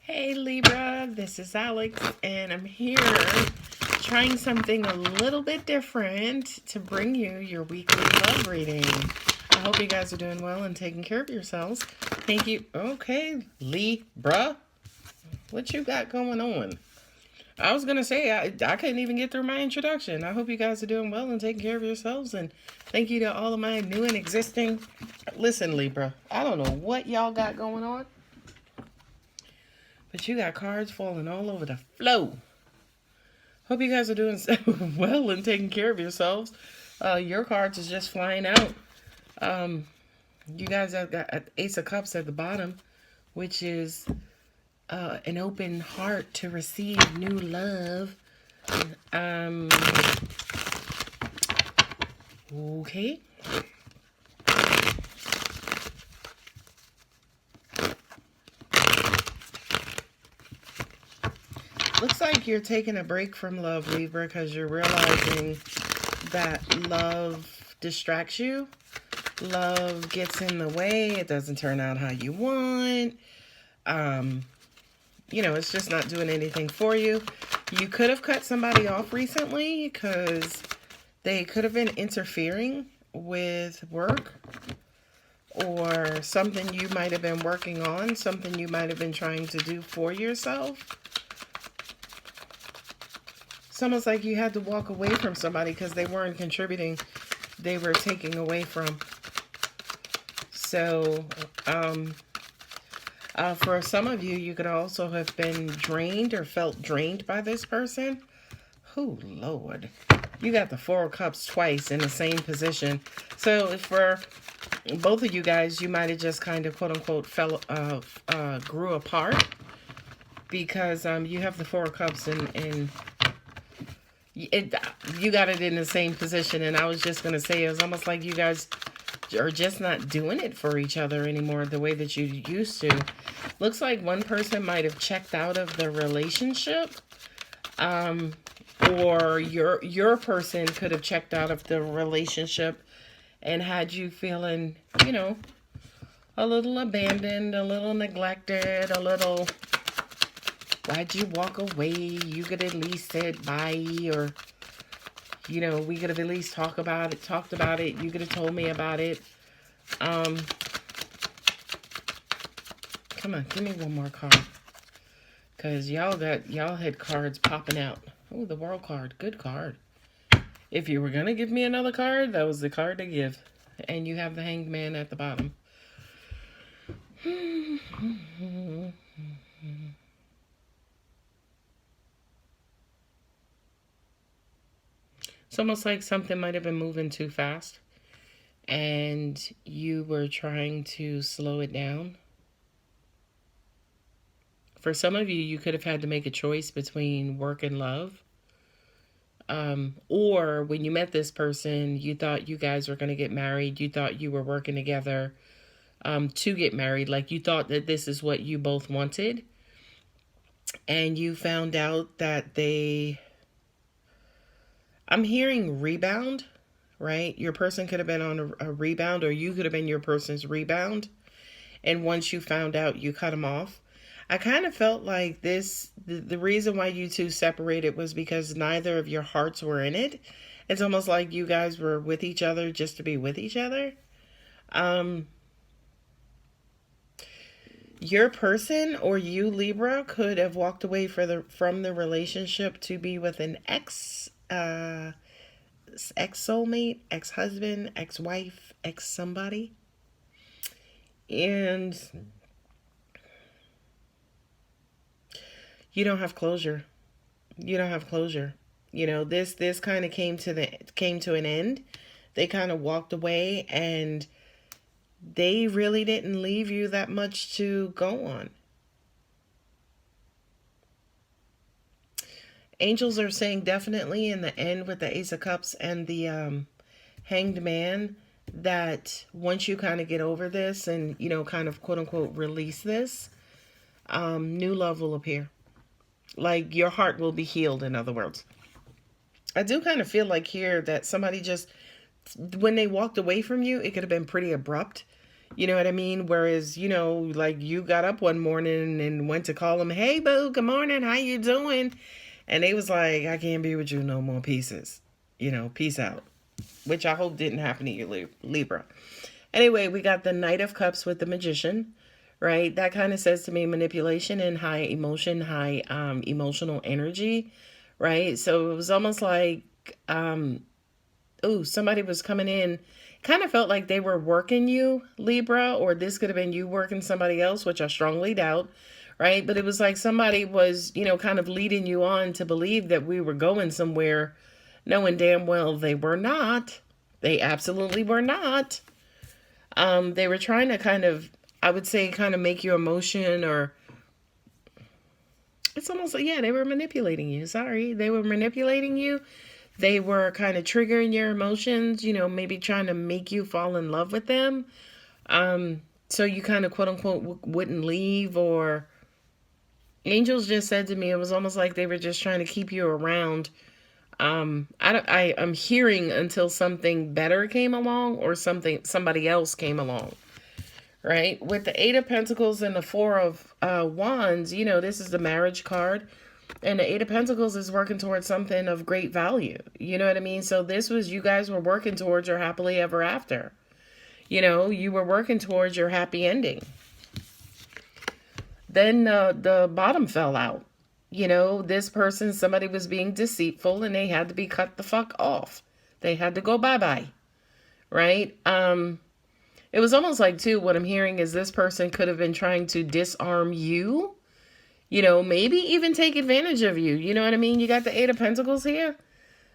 Hey Libra, this is Alex, and I'm here trying something a little bit different to bring you your weekly love reading. I hope you guys are doing well and taking care of yourselves. Thank you. Okay, Libra, what you got going on? I was going to say, I couldn't even get through my introduction. I hope you guys are doing well and taking care of yourselves, and thank you to all of my new and existing. Listen, Libra, I don't know what y'all got going on, but you got cards falling all over the floor. Hope you guys are doing well and taking care of yourselves. Your cards is just flying out. You guys have got Ace of Cups at the bottom, which is an open heart to receive new love. Okay. Looks like you're taking a break from love, Libra, because you're realizing that love distracts you. Love gets in the way. It doesn't turn out how you want. It's just not doing anything for you. You could have cut somebody off recently because they could have been interfering with work or something you might have been working on, something you might have been trying to do for yourself. It's almost like you had to walk away from somebody because they weren't contributing. They were taking away from. So, for some of you, you could also have been drained or felt drained by this person. Oh, Lord. You got the Four of Cups twice in the same position. So, for both of you guys, you might have just kind of, quote-unquote, grew apart. Because you have the Four of Cups and you got it in the same position, and I was just going to say, it was almost like you guys are just not doing it for each other anymore the way that you used to. Looks like one person might have checked out of the relationship, or your person could have checked out of the relationship and had you feeling, a little abandoned, a little neglected, a little... Why'd you walk away? You could at least said bye, or, we could have at least talked about it. You could have told me about it. Come on, give me one more card. Because y'all had cards popping out. Oh, the World card. Good card. If you were going to give me another card, that was the card to give. And you have the Hanged Man at the bottom. It's almost like something might have been moving too fast and you were trying to slow it down. For some of you, you could have had to make a choice between work and love. Or when you met this person, you thought you guys were going to get married. You thought you were working together to get married. Like you thought that this is what you both wanted. And you found out that I'm hearing rebound, right? Your person could have been on a rebound, or you could have been your person's rebound. And once you found out, you cut them off. I kind of felt like the reason why you two separated was because neither of your hearts were in it. It's almost like you guys were with each other just to be with each other. Your person, or you, Libra, could have walked away from the relationship to be with an ex-soulmate, ex-husband, ex-wife, ex-somebody. And you don't have closure. You don't have closure. This kind of came to an end. They kind of walked away, and they really didn't leave you that much to go on. Angels are saying definitely in the end with the Ace of Cups and the Hanged Man that once you kind of get over this and, kind of quote-unquote release this, new love will appear. Like your heart will be healed, in other words. I do kind of feel like here that somebody just, when they walked away from you, it could have been pretty abrupt. You know what I mean? Whereas, you know, like you got up one morning and went to call them, hey, boo, good morning, how you doing? And they was like, I can't be with you no more, pieces. You know, peace out. Which I hope didn't happen to you, Libra. Anyway, we got the Knight of Cups with the Magician, right? That kind of says to me manipulation and high emotion, high emotional energy, right? So it was almost like, somebody was coming in. Kind of felt like they were working you, Libra, or this could have been you working somebody else, which I strongly doubt, right? But it was like somebody was, you know, kind of leading you on to believe that we were going somewhere, knowing damn well they were not. They absolutely were not. They were trying to kind of, I would say, kind of make you emotion, or it's almost like, yeah, they were manipulating you. Sorry. They were manipulating you. They were kind of triggering your emotions, you know, maybe trying to make you fall in love with them. So you kind of, quote unquote, wouldn't leave, or angels just said to me, it was almost like they were just trying to keep you around. I'm hearing until something better came along, or somebody else came along, right? With the Eight of Pentacles and the Four of Wands, you know, this is the marriage card. And the Eight of Pentacles is working towards something of great value. You know what I mean? So this was, you guys were working towards your happily ever after. You know, you were working towards your happy ending. Then the bottom fell out. You know, this person, somebody was being deceitful and they had to be cut the fuck off. They had to go bye-bye. Right? It was almost like, too, what I'm hearing is this person could have been trying to disarm you. You know, maybe even take advantage of you. You know what I mean? You got the Eight of Pentacles here.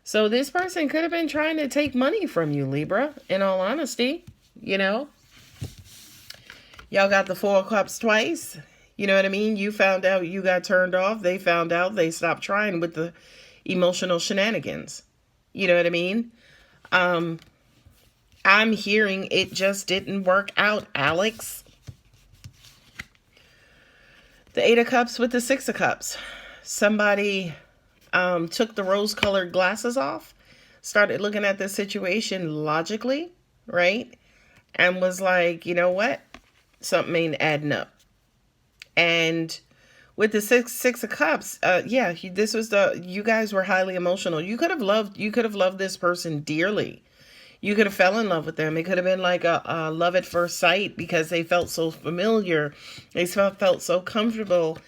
So this person could have been trying to take money from you, Libra, in all honesty. You know? Y'all got the Four of Cups twice. You know what I mean? You found out, you got turned off. They found out, they stopped trying with the emotional shenanigans. You know what I mean? I'm hearing it just didn't work out, Alex. The Eight of Cups with the Six of Cups. Somebody took the rose-colored glasses off, started looking at the situation logically, right? And was like, you know what? Something ain't adding up. And with the six of Cups, this was you guys were highly emotional. You could have loved this person dearly. You could have fell in love with them. It could have been like a love at first sight because they felt so familiar. They felt so comfortable,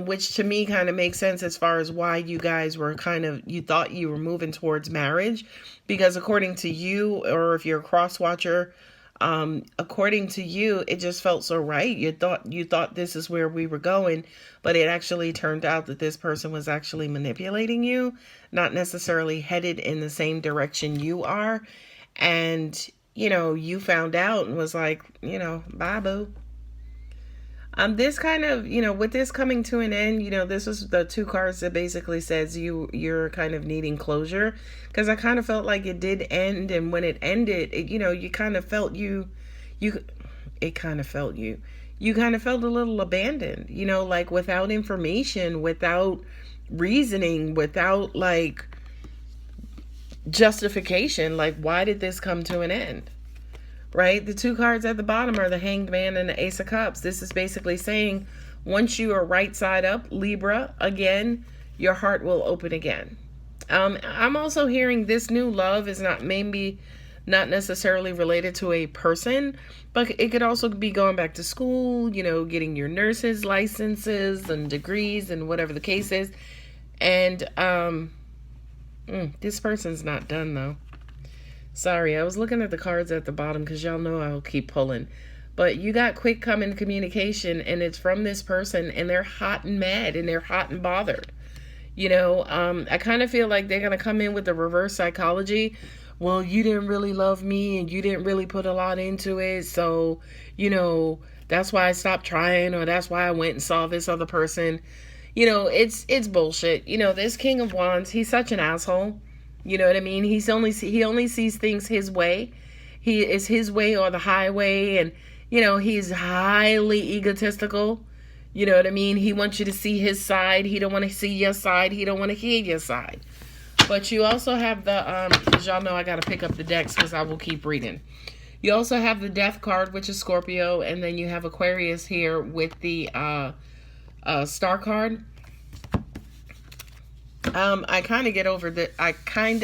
which to me kind of makes sense as far as why you guys were you thought you were moving towards marriage. Because according to you, or if you're a cross watcher, according to you, it just felt so right. You thought this is where we were going, but it actually turned out that this person was actually manipulating you, not necessarily headed in the same direction you are. And, you know, you found out and was like, you know, bye boo. This kind of, you know, with this coming to an end, you know, this was the two cards that basically says you're kind of needing closure, because I kind of felt like it did end. And when it ended, you know, you kind of felt you kind of felt a little abandoned, you know, like without information, without reasoning, without like justification. Like, why did this come to an end? Right? The two cards at the bottom are the Hanged Man and the Ace of Cups. This is basically saying once you are right side up, Libra, again, your heart will open again. I'm also hearing this new love is not necessarily related to a person, but it could also be going back to school, you know, getting your nurses licenses and degrees and whatever the case is. And this person's not done though. Sorry, I was looking at the cards at the bottom because y'all know I'll keep pulling. But you got quick coming communication, and it's from this person, and they're hot and mad, and they're hot and bothered. You know, I kind of feel like they're going to come in with the reverse psychology. Well, you didn't really love me, and you didn't really put a lot into it, so, you know, that's why I stopped trying, or that's why I went and saw this other person. You know, it's bullshit. You know, this King of Wands, he's such an asshole. You know what I mean? He only sees things his way. He is his way or the highway. And, you know, he's highly egotistical. You know what I mean? He wants you to see his side. He don't want to see your side. He don't want to hear your side. But you also have the, because y'all know I got to pick up the decks because I will keep reading. You also have the Death card, which is Scorpio, and then you have Aquarius here with the Star card. I kind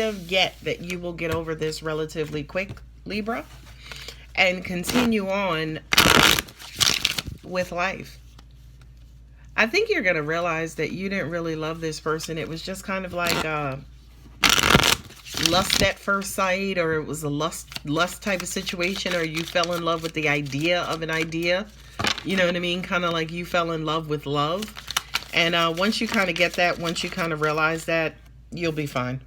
of get that you will get over this relatively quick, Libra, and continue on with life. I think you're going to realize that you didn't really love this person. It was just kind of like lust at first sight, or it was a lust type of situation, or you fell in love with the idea of an idea. You know what I mean? Kind of like you fell in love with love. And once you kind of get that, once you kind of realize that, you'll be fine.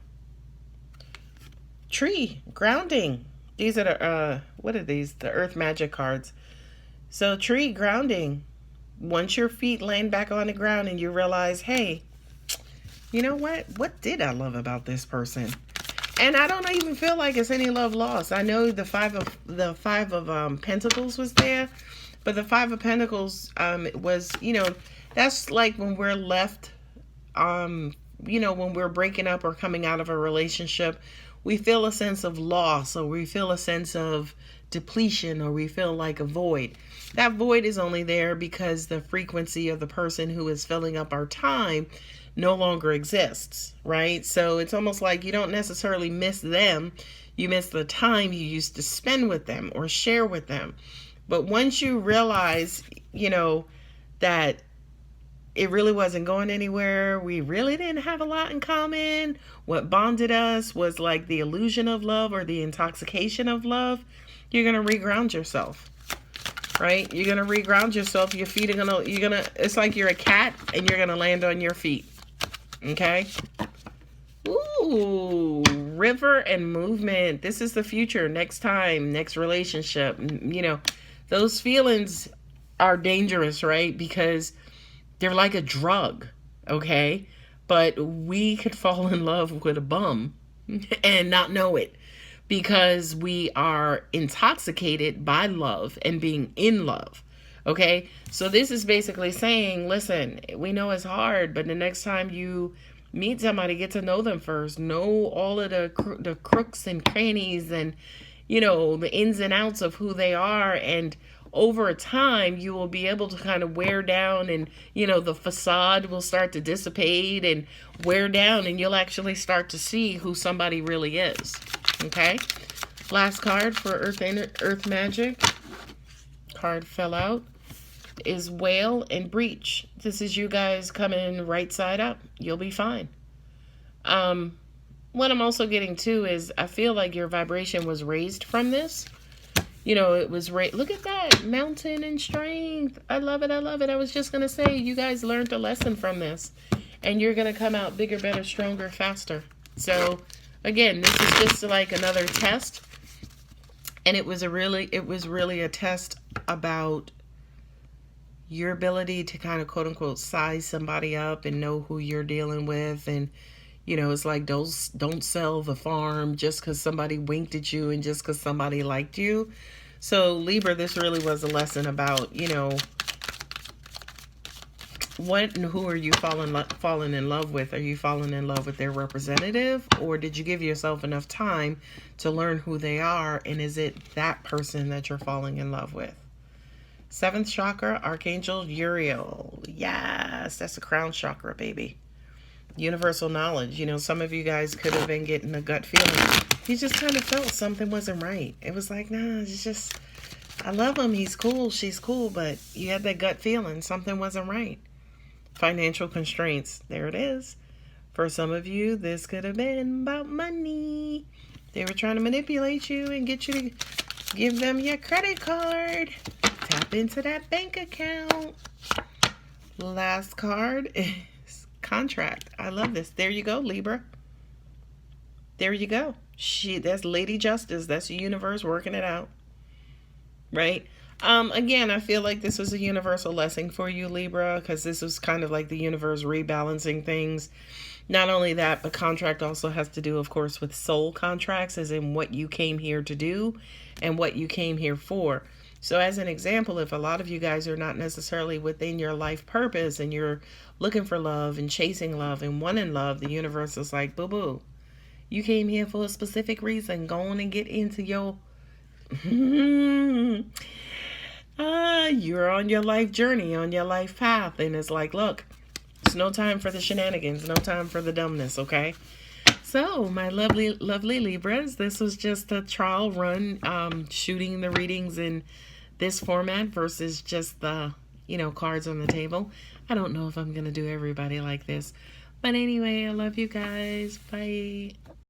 Tree, grounding. These are the, what are these? The Earth Magic cards. So tree, grounding. Once your feet land back on the ground and you realize, hey, you know what? What did I love about this person? And I don't even feel like it's any love lost. I know the five of Pentacles was there, but the Five of Pentacles was, you know, that's like when we're left, you know, when we're breaking up or coming out of a relationship, we feel a sense of loss, or we feel a sense of depletion, or we feel like a void. That void is only there because the frequency of the person who is filling up our time no longer exists, right? So it's almost like you don't necessarily miss them. You miss the time you used to spend with them or share with them. But once you realize, you know, that it really wasn't going anywhere, we really didn't have a lot in common, what bonded us was like the illusion of love or the intoxication of love, you're going to reground yourself. Right? You're going to reground yourself. Your feet are going to, it's like you're a cat and you're going to land on your feet. Okay? Ooh, river and movement. This is the future. Next time, next relationship. You know, those feelings are dangerous, right? Because they're like a drug. Okay? But we could fall in love with a bum and not know it, because we are intoxicated by love and being in love. Okay? So this is basically saying, listen, we know it's hard, but the next time you meet somebody, get to know them first. Know all of the crooks and crannies and, you know, the ins and outs of who they are. And over time, you will be able to kind of wear down, and, you know, the facade will start to dissipate and wear down, and you'll actually start to see who somebody really is. Okay, last card for Earth Magic. Card fell out. Is Whale and Breach. This is you guys coming right side up. You'll be fine. What I'm also getting to is I feel like your vibration was raised from this. You know, it was raised. Look at that. Mountain and strength. I love it. I love it. I was just going to say, you guys learned a lesson from this. And you're going to come out bigger, better, stronger, faster. So again, this is just like another test, and it was really a test about your ability to kind of quote unquote size somebody up and know who you're dealing with. And, you know, it's like, don't sell the farm just because somebody winked at you and just because somebody liked you. So Libra, this really was a lesson about, you know, what and who are you falling in love with? Are you falling in love with their representative, or did you give yourself enough time to learn who they are, and is it that person that you're falling in love with? Seventh chakra, Archangel Uriel. Yes, that's the crown chakra, baby. Universal knowledge. You know, some of you guys could have been getting a gut feeling. You just kind of felt something wasn't right. It was like, nah, it's just, I love him, he's cool, she's cool, but you had that gut feeling something wasn't right. Financial constraints. There it is. For some of you, this could have been about money. They were trying to manipulate you and get you to give them your credit card. Tap into that bank account. Last card is contract. I love this. There you go, Libra. There you go. That's Lady Justice. That's the universe working it out. Right? Again, I feel like this was a universal lesson for you, Libra, because this was kind of like the universe rebalancing things. Not only that, but contract also has to do, of course, with soul contracts, as in what you came here to do and what you came here for. So as an example, if a lot of you guys are not necessarily within your life purpose and you're looking for love and chasing love and wanting love, the universe is like, boo-boo, you came here for a specific reason. Go on and get into your You're on your life journey, on your life path, and it's like, look, it's no time for the shenanigans, no time for the dumbness, okay? So, my lovely, lovely Libras, this was just a trial run, shooting the readings in this format versus just the, cards on the table. I don't know if I'm going to do everybody like this. But anyway, I love you guys. Bye.